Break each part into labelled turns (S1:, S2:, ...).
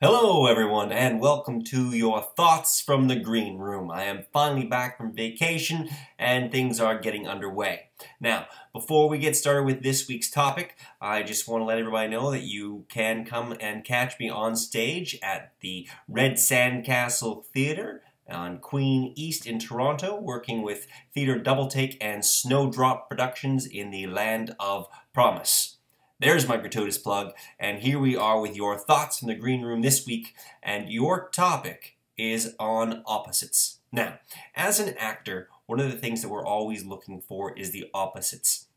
S1: Hello everyone and welcome to your Thoughts from the Green Room. I am finally back from vacation and things are getting underway. Now, before we get started with this week's topic, I just want to let everybody know that you can come and catch me on stage at the Red Sandcastle Theatre on Queen East in Toronto, working with Theatre Double Take and Snowdrop Productions in the Land of Promise. There's my gratuitous plug, and here we are with your Thoughts from the Green Room this week, and your topic is on opposites. Now, as an actor, one of the things that we're always looking for is the opposites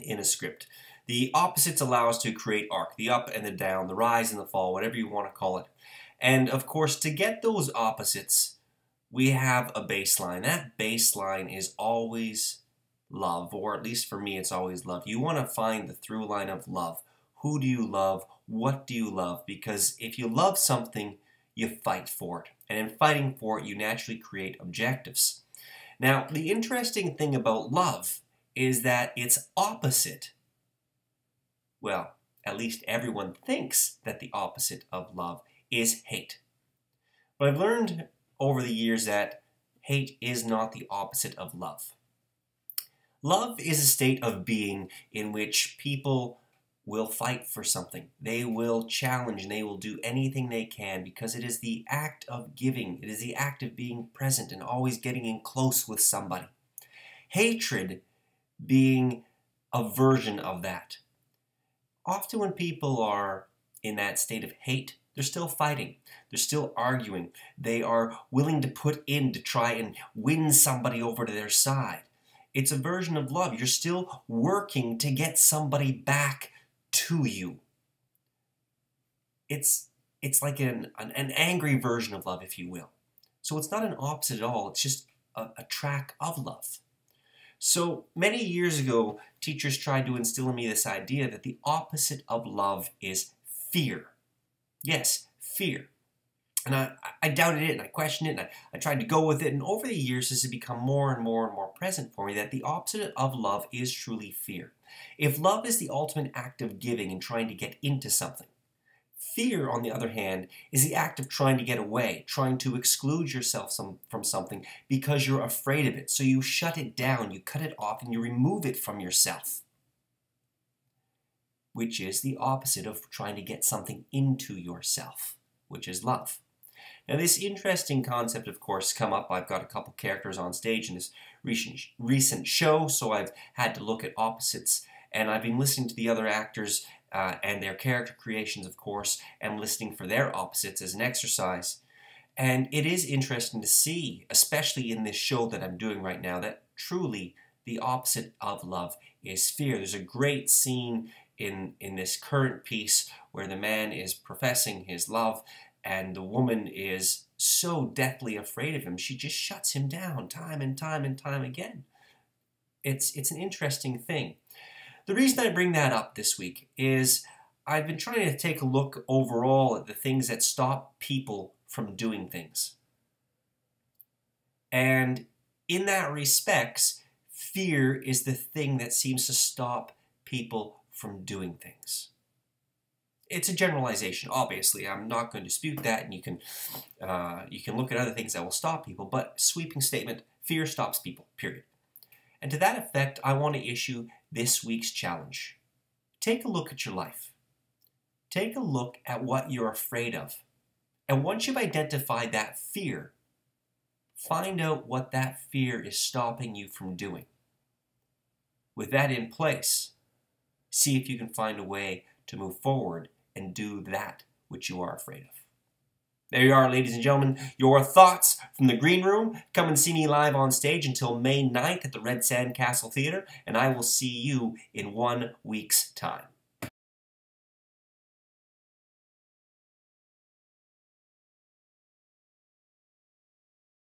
S1: in a script. The opposites allow us to create arc, the up and the down, the rise and the fall, whatever you want to call it. And of course, to get those opposites, we have a baseline. That baseline is always love, or at least for me it's always love. You want to find the through line of love. Who do you love? What do you love? Because if you love something, you fight for it. And in fighting for it, you naturally create objectives. Now, the interesting thing about love is that its opposite, well, at least everyone thinks that the opposite of love is hate. But I've learned over the years that hate is not the opposite of love. Love is a state of being in which people will fight for something. They will challenge and they will do anything they can because it is the act of giving. It is the act of being present and always getting in close with somebody. Hatred being a version of that. Often when people are in that state of hate, they're still fighting. They're still arguing. They are willing to put in to try and win somebody over to their side. It's a version of love. You're still working to get somebody back to you. It's like an angry version of love, if you will. So it's not an opposite at all. It's just a track of love. So many years ago, teachers tried to instill in me this idea that the opposite of love is fear. Yes, fear. And I doubted it and I questioned it and I tried to go with it. And over the years, this has become more and more and more present for me that the opposite of love is truly fear. If love is the ultimate act of giving and trying to get into something, fear, on the other hand, is the act of trying to get away, trying to exclude yourself from something because you're afraid of it. So you shut it down, you cut it off, and you remove it from yourself, which is the opposite of trying to get something into yourself, which is love. Now, this interesting concept, of course, come up. I've got a couple characters on stage in this recent show, so I've had to look at opposites, and I've been listening to the other actors and their character creations, of course, and listening for their opposites as an exercise. And it is interesting to see, especially in this show that I'm doing right now, that truly the opposite of love is fear. There's a great scene in this current piece where the man is professing his love and the woman is so deathly afraid of him, she just shuts him down time and time and time again. It's an interesting thing. The reason I bring that up this week is I've been trying to take a look overall at the things that stop people from doing things. And in that respects, fear is the thing that seems to stop people from doing things. It's a generalization, obviously. I'm not going to dispute that, and you can look at other things that will stop people, but sweeping statement, fear stops people, period. And to that effect, I want to issue this week's challenge. Take a look at your life. Take a look at what you're afraid of. And once you've identified that fear, find out what that fear is stopping you from doing. With that in place, see if you can find a way to move forward and do that which you are afraid of. There you are, ladies and gentlemen, your Thoughts from the Green Room. Come and see me live on stage until May 9th at the Red Sandcastle Theatre, and I will see you in 1 week's time.